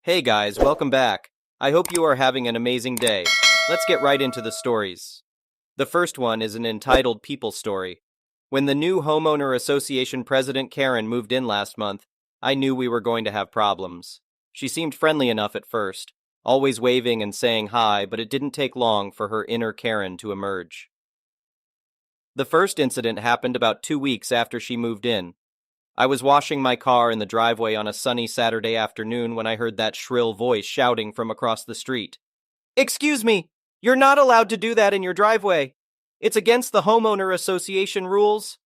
Hey guys, welcome back. I hope you are having an amazing day. Let's get right into the stories. The first one is an entitled People Story. When the new Homeowner Association president Karen moved in last month, I knew we were going to have problems. She seemed friendly enough at first, always waving and saying hi, but it didn't take long for her inner Karen to emerge. The first incident happened about 2 weeks after she moved in. I was washing my car in the driveway on a sunny Saturday afternoon when I heard that shrill voice shouting from across the street. "Excuse me! You're not allowed to do that in your driveway! It's against the homeowner association rules!"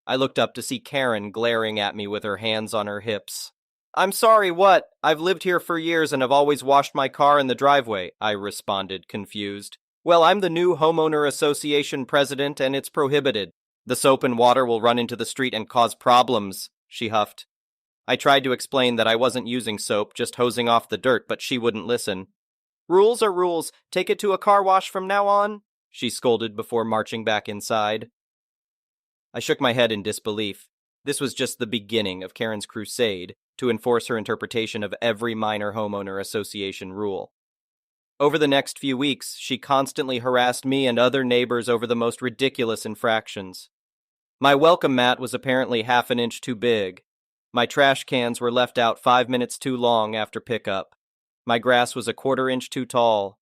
I looked up to see Karen glaring at me with her hands on her hips. "I'm sorry, what? I've lived here for years and have always washed my car in the driveway," I responded, confused. "Well, I'm the new homeowner association president and it's prohibited. The soap and water will run into the street and cause problems," she huffed. I tried to explain that I wasn't using soap, just hosing off the dirt, but she wouldn't listen. "Rules are rules. Take it to a car wash from now on," she scolded before marching back inside. I shook my head in disbelief. This was just the beginning of Karen's crusade to enforce her interpretation of every minor homeowner association rule. Over the next few weeks, she constantly harassed me and other neighbors over the most ridiculous infractions. My welcome mat was apparently half an inch too big. My trash cans were left out 5 minutes too long after pickup. My grass was a quarter-inch too tall.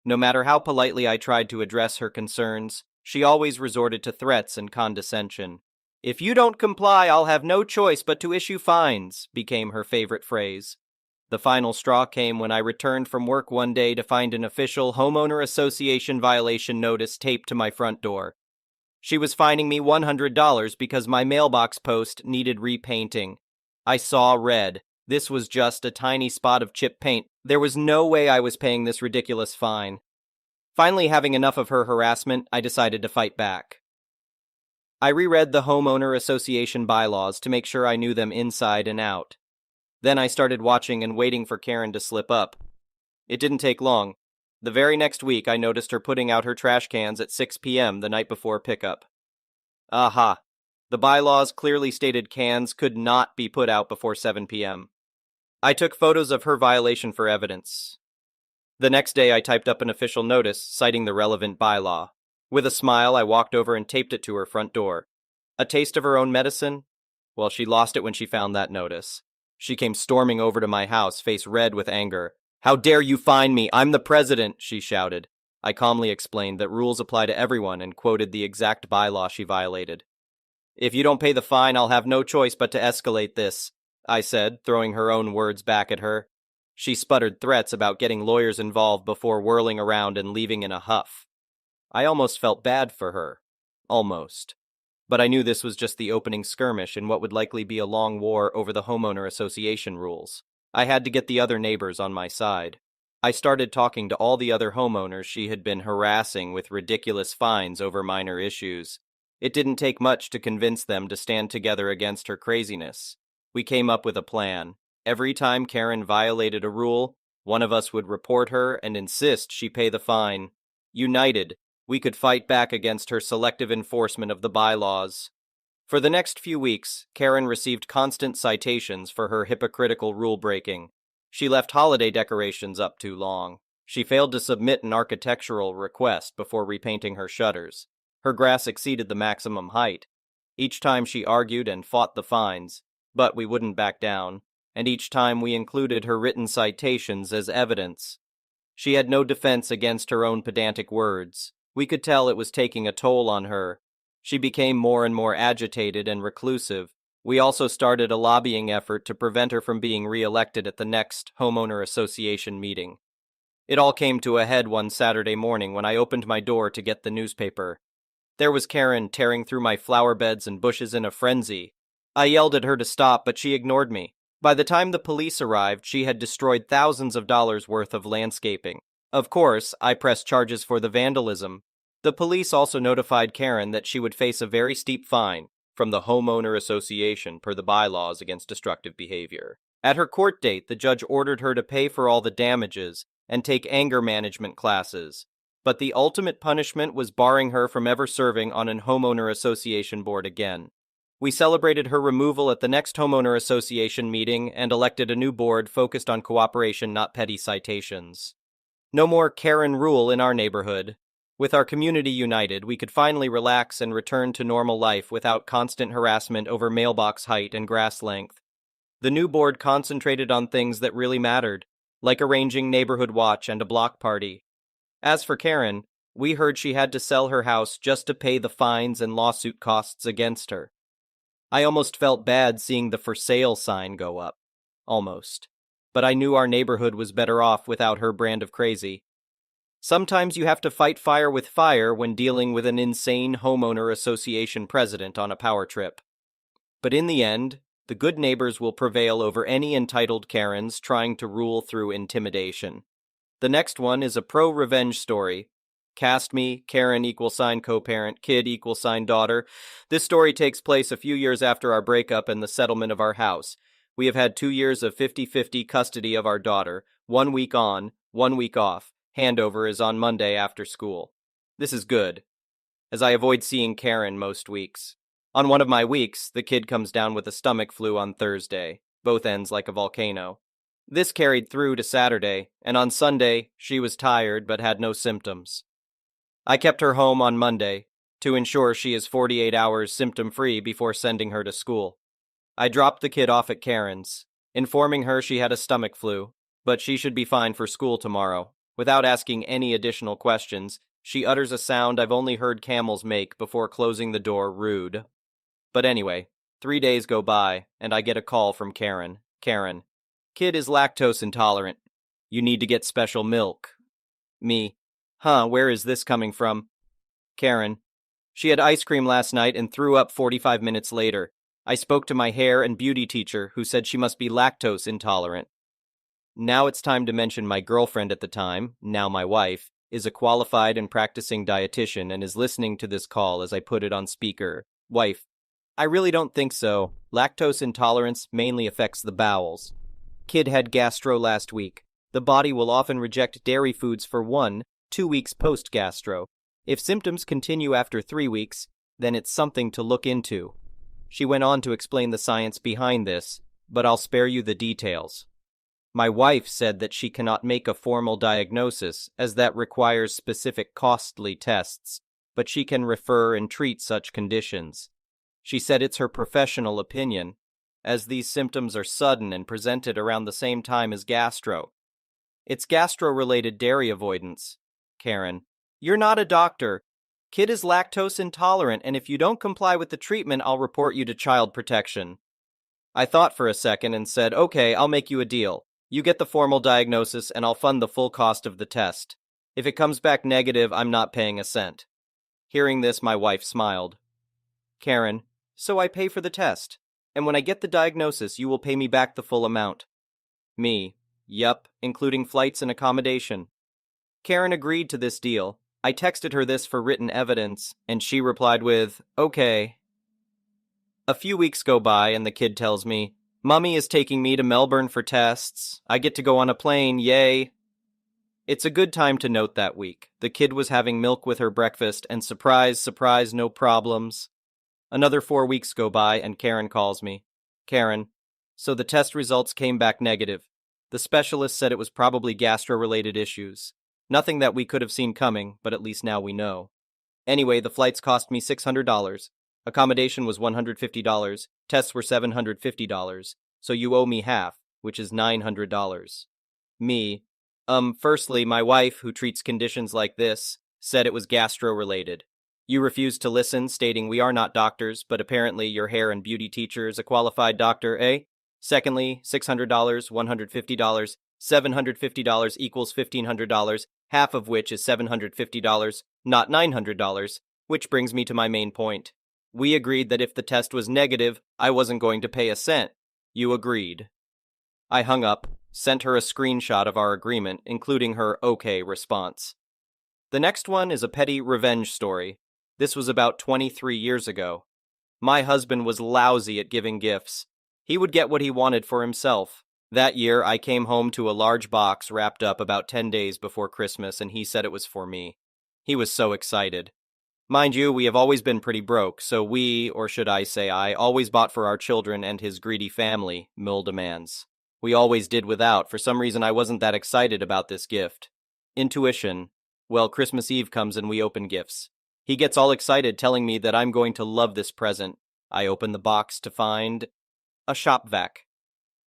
No matter how politely I tried to address her concerns, she always resorted to threats and condescension. "If you don't comply, I'll have no choice but to issue fines," became her favorite phrase. The final straw came when I returned from work one day to find an official homeowner association violation notice taped to my front door. She was fining me $100 because my mailbox post needed repainting. I saw red. This was just a tiny spot of chip paint. There was no way I was paying this ridiculous fine. Finally, having enough of her harassment, I decided to fight back. I reread the homeowner association bylaws to make sure I knew them inside and out. Then I started watching and waiting for Karen to slip up. It didn't take long. The very next week, I noticed her putting out her trash cans at 6 p.m. the night before pickup. Aha! The bylaws clearly stated cans could not be put out before 7 p.m. I took photos of her violation for evidence. The next day, I typed up an official notice citing the relevant bylaw. With a smile, I walked over and taped it to her front door. A taste of her own medicine? Well, she lost it when she found that notice. She came storming over to my house, face red with anger. "How dare you fine me? I'm the president," she shouted. I calmly explained that rules apply to everyone and quoted the exact bylaw she violated. "If you don't pay the fine, I'll have no choice but to escalate this," I said, throwing her own words back at her. She sputtered threats about getting lawyers involved before whirling around and leaving in a huff. I almost felt bad for her. Almost. But I knew this was just the opening skirmish in what would likely be a long war over the homeowner association rules. I had to get the other neighbors on my side. I started talking to all the other homeowners she had been harassing with ridiculous fines over minor issues. It didn't take much to convince them to stand together against her craziness. We came up with a plan. Every time Karen violated a rule, one of us would report her and insist she pay the fine. United, we could fight back against her selective enforcement of the bylaws. For the next few weeks, Karen received constant citations for her hypocritical rule-breaking. She left holiday decorations up too long. She failed to submit an architectural request before repainting her shutters. Her grass exceeded the maximum height. Each time she argued and fought the fines, but we wouldn't back down, and each time we included her written citations as evidence. She had no defense against her own pedantic words. We could tell it was taking a toll on her. She became more and more agitated and reclusive. We also started a lobbying effort to prevent her from being re-elected at the next homeowner association meeting. It all came to a head one Saturday morning when I opened my door to get the newspaper. There was Karen tearing through my flower beds and bushes in a frenzy. I yelled at her to stop, but she ignored me. By the time the police arrived, she had destroyed thousands of dollars worth of landscaping. Of course, I pressed charges for the vandalism. The police also notified Karen that she would face a very steep fine from the homeowner association per the bylaws against destructive behavior. At her court date, the judge ordered her to pay for all the damages and take anger management classes. But the ultimate punishment was barring her from ever serving on an homeowner association board again. We celebrated her removal at the next homeowner association meeting and elected a new board focused on cooperation, not petty citations. No more Karen rule in our neighborhood. With our community united, we could finally relax and return to normal life without constant harassment over mailbox height and grass length. The new board concentrated on things that really mattered, like arranging neighborhood watch and a block party. As for Karen, we heard she had to sell her house just to pay the fines and lawsuit costs against her. I almost felt bad seeing the for sale sign go up. Almost. But I knew our neighborhood was better off without her brand of crazy. Sometimes you have to fight fire with fire when dealing with an insane homeowner association president on a power trip. But in the end, the good neighbors will prevail over any entitled Karens trying to rule through intimidation. The next one is a pro-revenge story. Cast me, Karen =, co-parent, kid =, daughter. This story takes place a few years after our breakup and the settlement of our house. We have had 2 years of 50-50 custody of our daughter, 1 week on, 1 week off. Handover is on Monday after school. This is good, as I avoid seeing Karen most weeks. On one of my weeks, the kid comes down with a stomach flu on Thursday, both ends like a volcano. This carried through to Saturday, and on Sunday, she was tired but had no symptoms. I kept her home on Monday to ensure she is 48 hours symptom-free before sending her to school. I dropped the kid off at Karen's, informing her she had a stomach flu, but she should be fine for school tomorrow. Without asking any additional questions, she utters a sound I've only heard camels make before closing the door, rude. But anyway, 3 days go by, and I get a call from Karen. Karen, kid is lactose intolerant. You need to get special milk. Me, where is this coming from? Karen, she had ice cream last night and threw up 45 minutes later. I spoke to my hair and beauty teacher, who said she must be lactose intolerant. Now it's time to mention my girlfriend at the time, now my wife, is a qualified and practicing dietitian and is listening to this call as I put it on speaker. Wife, I really don't think so. Lactose intolerance mainly affects the bowels. Kid had gastro last week. The body will often reject dairy foods for 1-2 weeks post-gastro. If symptoms continue after 3 weeks, then it's something to look into. She went on to explain the science behind this, but I'll spare you the details. My wife said that she cannot make a formal diagnosis, as that requires specific costly tests, but she can refer and treat such conditions. She said it's her professional opinion, as these symptoms are sudden and presented around the same time as gastro. It's gastro-related dairy avoidance. Karen, you're not a doctor. Kid is lactose intolerant, and if you don't comply with the treatment, I'll report you to Child Protection. I thought for a second and said, okay, I'll make you a deal. You get the formal diagnosis and I'll fund the full cost of the test. If it comes back negative, I'm not paying a cent. Hearing this, my wife smiled. Karen, so I pay for the test, and when I get the diagnosis, you will pay me back the full amount. Me, yup, including flights and accommodation. Karen agreed to this deal. I texted her this for written evidence, and she replied with, okay. A few weeks go by and the kid tells me, Mummy is taking me to Melbourne for tests. I get to go on a plane, yay. It's a good time to note that week. The kid was having milk with her breakfast, and surprise, surprise, no problems. Another 4 weeks go by and Karen calls me. Karen, so the test results came back negative. The specialist said it was probably gastro-related issues. Nothing that we could have seen coming, but at least now we know. Anyway, the flights cost me $600. Accommodation was $150, tests were $750, so you owe me half, which is $900. Me, firstly, my wife, who treats conditions like this, said it was gastro-related. You refused to listen, stating we are not doctors, but apparently your hair and beauty teacher is a qualified doctor, eh? Secondly, $600, $150, $750 equals $1,500, half of which is $750, not $900, which brings me to my main point. We agreed that if the test was negative, I wasn't going to pay a cent. You agreed. I hung up, sent her a screenshot of our agreement, including her okay response. The next one is a petty revenge story. This was about 23 years ago. My husband was lousy at giving gifts. He would get what he wanted for himself. That year, I came home to a large box wrapped up about 10 days before Christmas, and he said it was for me. He was so excited. Mind you, we have always been pretty broke, so we, or should I say I, always bought for our children and his greedy family, Mill demands. We always did without. For some reason, I wasn't that excited about this gift. Intuition. Well, Christmas Eve comes and we open gifts. He gets all excited, telling me that I'm going to love this present. I open the box to find a shop vac.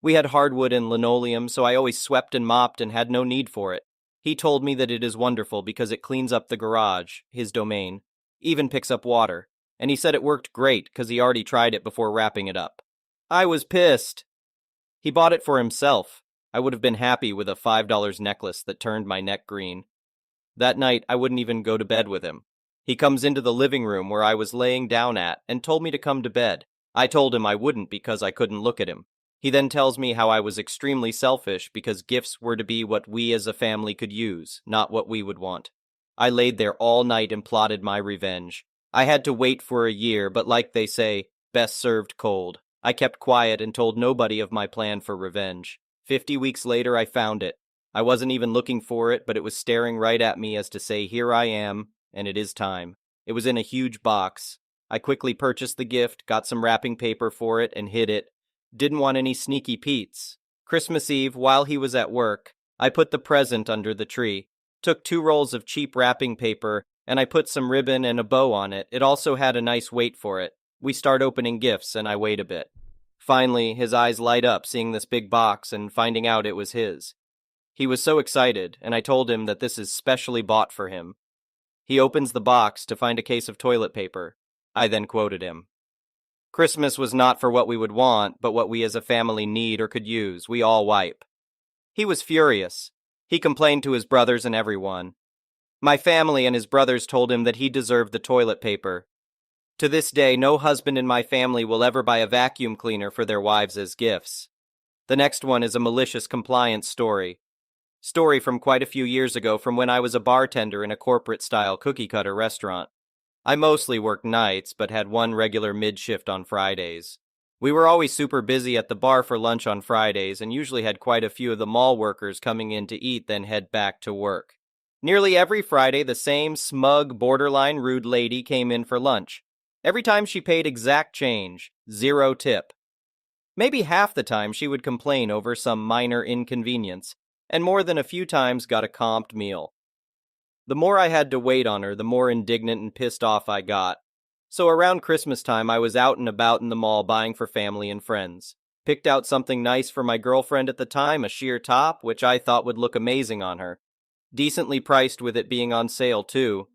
We had hardwood and linoleum, so I always swept and mopped and had no need for it. He told me that it is wonderful because it cleans up the garage, his domain, even picks up water, and he said it worked great because he already tried it before wrapping it up. I was pissed. He bought it for himself. I would have been happy with a $5 necklace that turned my neck green. That night, I wouldn't even go to bed with him. He comes into the living room where I was laying down at and told me to come to bed. I told him I wouldn't because I couldn't look at him. He then tells me how I was extremely selfish because gifts were to be what we as a family could use, not what we would want. I laid there all night and plotted my revenge. I had to wait for a year, but like they say, best served cold. I kept quiet and told nobody of my plan for revenge. 50 weeks later, I found it. I wasn't even looking for it, but it was staring right at me as to say, here I am, and it is time. It was in a huge box. I quickly purchased the gift, got some wrapping paper for it, and hid it. Didn't want any sneaky Petes. Christmas Eve, while he was at work, I put the present under the tree, took 2 rolls of cheap wrapping paper, and I put some ribbon and a bow on it. It also had a nice weight for it. We start opening gifts, and I wait a bit. Finally, his eyes light up seeing this big box and finding out it was his. He was so excited, and I told him that this is specially bought for him. He opens the box to find a case of toilet paper. I then quoted him. Christmas was not for what we would want, but what we as a family need or could use. We all wipe. He was furious. He complained to his brothers and everyone. My family and his brothers told him that he deserved the toilet paper. To this day, no husband in my family will ever buy a vacuum cleaner for their wives as gifts. The next one is a malicious compliance story. Story from quite a few years ago from when I was a bartender in a corporate-style cookie-cutter restaurant. I mostly worked nights, but had one regular mid-shift on Fridays. We were always super busy at the bar for lunch on Fridays and usually had quite a few of the mall workers coming in to eat then head back to work. Nearly every Friday, the same smug, borderline rude lady came in for lunch. Every time she paid exact change, 0 tip. Maybe half the time she would complain over some minor inconvenience, and more than a few times got a comped meal. The more I had to wait on her, the more indignant and pissed off I got. So around Christmas time, I was out and about in the mall buying for family and friends. Picked out something nice for my girlfriend at the time, a sheer top, which I thought would look amazing on her. Decently priced with it being on sale too.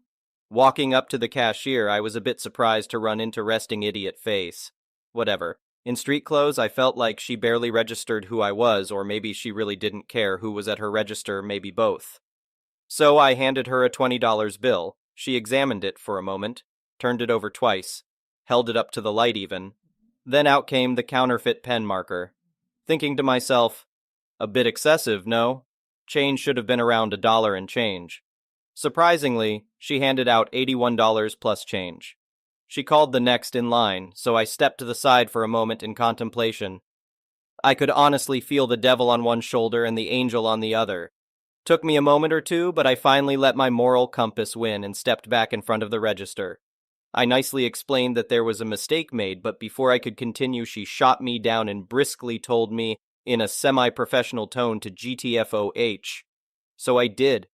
Walking up to the cashier, I was a bit surprised to run into resting idiot face. Whatever. In street clothes, I felt like she barely registered who I was, or maybe she really didn't care who was at her register, maybe both. So I handed her a $20 bill. She examined it for a moment, turned it over twice, held it up to the light even. Then out came the counterfeit pen marker. Thinking to myself, a bit excessive, no? Change should have been around $1 and change. Surprisingly, she handed out $81 plus change. She called the next in line, so I stepped to the side for a moment in contemplation. I could honestly feel the devil on one shoulder and the angel on the other. Took me a moment or two, but I finally let my moral compass win and stepped back in front of the register. I nicely explained that there was a mistake made, but before I could continue, she shot me down and briskly told me, in a semi-professional tone, to GTFOH. So I did.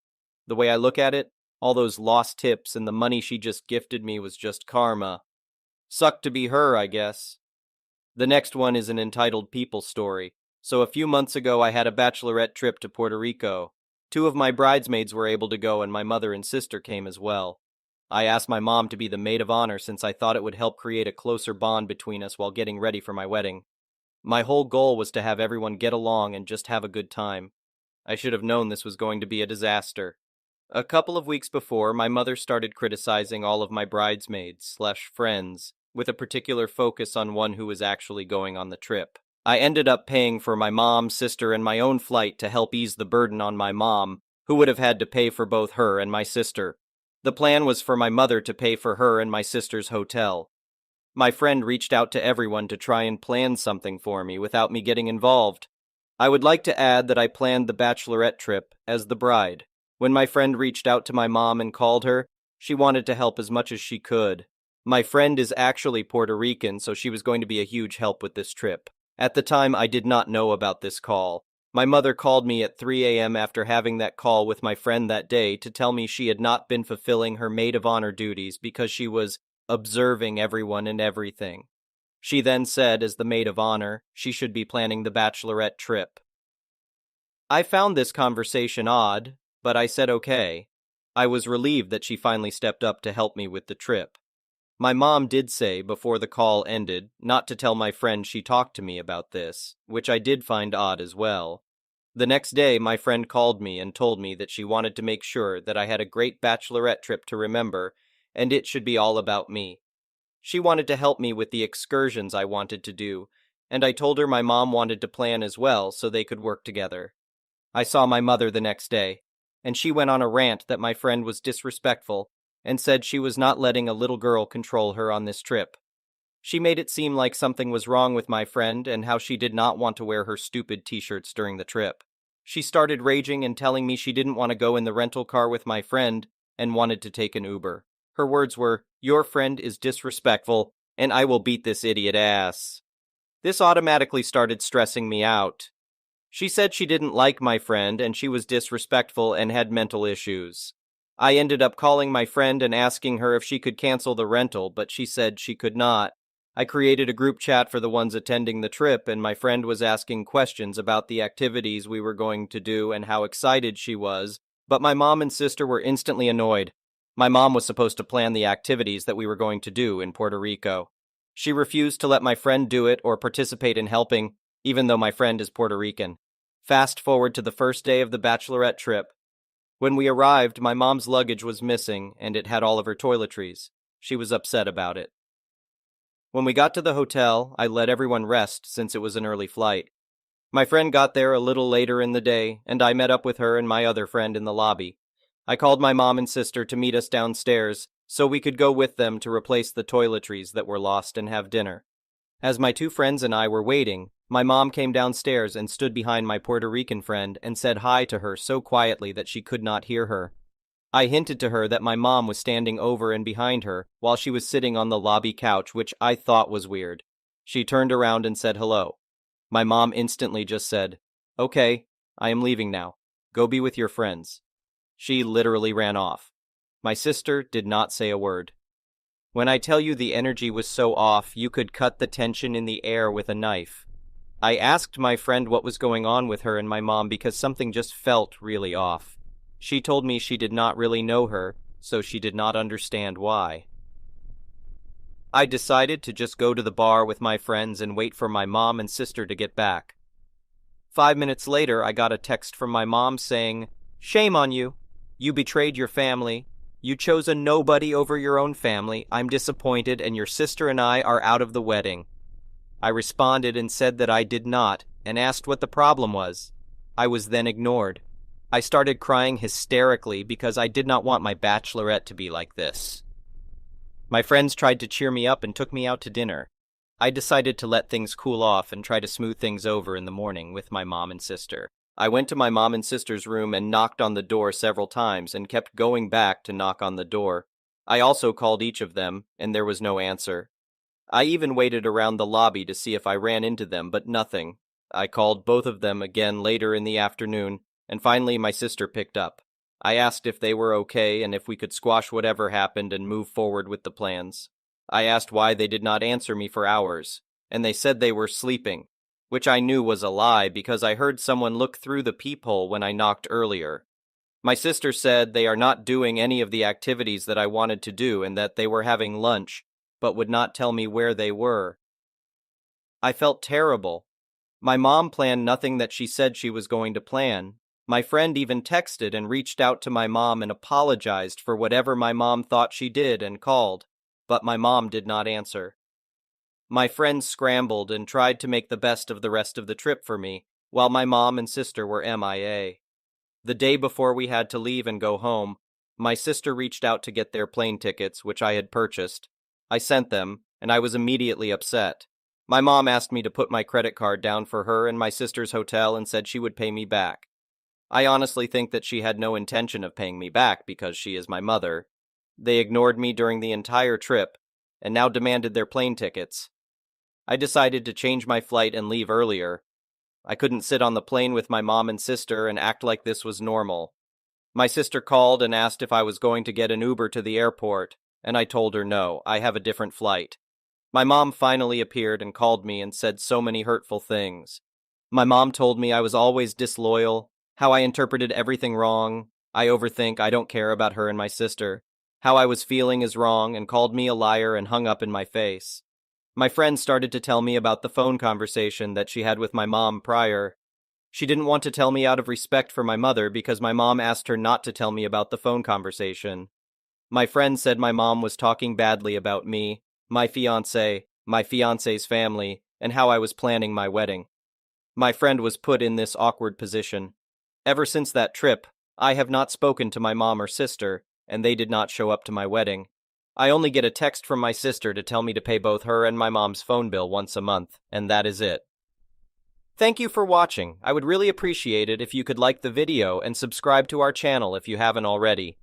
The way I look at it, all those lost tips and the money she just gifted me was just karma. Sucked to be her, I guess. The next one is an entitled people story. So a few months ago I had a bachelorette trip to Puerto Rico. 2 of my bridesmaids were able to go and my mother and sister came as well. I asked my mom to be the maid of honor since I thought it would help create a closer bond between us while getting ready for my wedding. My whole goal was to have everyone get along and just have a good time. I should have known this was going to be a disaster. A couple of weeks before, my mother started criticizing all of my bridesmaids/friends, with a particular focus on one who was actually going on the trip. I ended up paying for my mom, sister, and my own flight to help ease the burden on my mom, who would have had to pay for both her and my sister. The plan was for my mother to pay for her and my sister's hotel. My friend reached out to everyone to try and plan something for me without me getting involved. I would like to add that I planned the bachelorette trip as the bride. When my friend reached out to my mom and called her, She wanted to help as much as she could. My friend is actually Puerto Rican, so she was going to be a huge help with this trip. At the time, I did not know about this call. My mother called me at 3 a.m. after having that call with my friend that day to tell me she had not been fulfilling her maid of honor duties because she was observing everyone and everything. She then said, as the maid of honor, she should be planning the bachelorette trip. I found this conversation odd, but I said okay. I was relieved that she finally stepped up to help me with the trip. My mom did say before the call ended not to tell my friend she talked to me about this, which I did find odd as well. The next day, my friend called me and told me that she wanted to make sure that I had a great bachelorette trip to remember, and it should be all about me. She wanted to help me with the excursions I wanted to do, and I told her my mom wanted to plan as well so they could work together. I saw my mother the next day, and she went on a rant that my friend was disrespectful and said she was not letting a little girl control her on this trip. She made it seem like something was wrong with my friend and how she did not want to wear her stupid t-shirts during the trip. She started raging and telling me she didn't want to go in the rental car with my friend and wanted to take an Uber. Her words were, "Your friend is disrespectful, and I will beat this idiot ass." This automatically started stressing me out. She said she didn't like my friend and she was disrespectful and had mental issues. I ended up calling my friend and asking her if she could cancel the rental, but she said she could not. I created a group chat for the ones attending the trip, and my friend was asking questions about the activities we were going to do and how excited she was, but my mom and sister were instantly annoyed. My mom was supposed to plan the activities that we were going to do in Puerto Rico. She refused to let my friend do it or participate in helping, even though my friend is Puerto Rican. Fast forward to the first day of the bachelorette trip. When we arrived, my mom's luggage was missing, and it had all of her toiletries. She was upset about it. When we got to the hotel, I let everyone rest since it was an early flight. My friend got there a little later in the day, and I met up with her and my other friend in the lobby. I called my mom and sister to meet us downstairs so we could go with them to replace the toiletries that were lost and have dinner. As my two friends and I were waiting, my mom came downstairs and stood behind my Puerto Rican friend and said hi to her so quietly that she could not hear her. I hinted to her that my mom was standing over and behind her while she was sitting on the lobby couch, which I thought was weird. She turned around and said hello. My mom instantly just said, "Okay, I am leaving now. Go be with your friends." She literally ran off. My sister did not say a word. When I tell you the energy was so off, you could cut the tension in the air with a knife. I asked my friend what was going on with her and my mom because something just felt really off. She told me she did not really know her, so she did not understand why. I decided to just go to the bar with my friends and wait for my mom and sister to get back. 5 minutes later, I got a text from my mom saying, "Shame on you. You betrayed your family. You chose a nobody over your own family. I'm disappointed, and your sister and I are out of the wedding." I responded and said that I did not, and asked what the problem was. I was then ignored. I started crying hysterically because I did not want my bachelorette to be like this. My friends tried to cheer me up and took me out to dinner. I decided to let things cool off and try to smooth things over in the morning with my mom and sister. I went to my mom and sister's room and knocked on the door several times and kept going back to knock on the door. I also called each of them, and there was no answer. I even waited around the lobby to see if I ran into them, but nothing. I called both of them again later in the afternoon, and finally my sister picked up. I asked if they were okay and if we could squash whatever happened and move forward with the plans. I asked why they did not answer me for hours, and they said they were sleeping, which I knew was a lie because I heard someone look through the peephole when I knocked earlier. My sister said they are not doing any of the activities that I wanted to do and that they were having lunch, but would not tell me where they were. I felt terrible. My mom planned nothing that she said she was going to plan. My friend even texted and reached out to my mom and apologized for whatever my mom thought she did and called, but my mom did not answer. My friend scrambled and tried to make the best of the rest of the trip for me, while my mom and sister were MIA. The day before we had to leave and go home, my sister reached out to get their plane tickets, which I had purchased. I sent them, and I was immediately upset. My mom asked me to put my credit card down for her and my sister's hotel and said she would pay me back. I honestly think that she had no intention of paying me back because she is my mother. They ignored me during the entire trip and now demanded their plane tickets. I decided to change my flight and leave earlier. I couldn't sit on the plane with my mom and sister and act like this was normal. My sister called and asked if I was going to get an Uber to the airport, and I told her no, I have a different flight. My mom finally appeared and called me and said so many hurtful things. My mom told me I was always disloyal, how I interpreted everything wrong, I overthink, I don't care about her and my sister, how I was feeling is wrong, and called me a liar and hung up in my face. My friend started to tell me about the phone conversation that she had with my mom prior. She didn't want to tell me out of respect for my mother because my mom asked her not to tell me about the phone conversation. My friend said my mom was talking badly about me, my fiance's family, and how I was planning my wedding. My friend was put in this awkward position. Ever since that trip, I have not spoken to my mom or sister, and they did not show up to my wedding. I only get a text from my sister to tell me to pay both her and my mom's phone bill once a month, and that is it. Thank you for watching. I would really appreciate it if you could like the video and subscribe to our channel if you haven't already.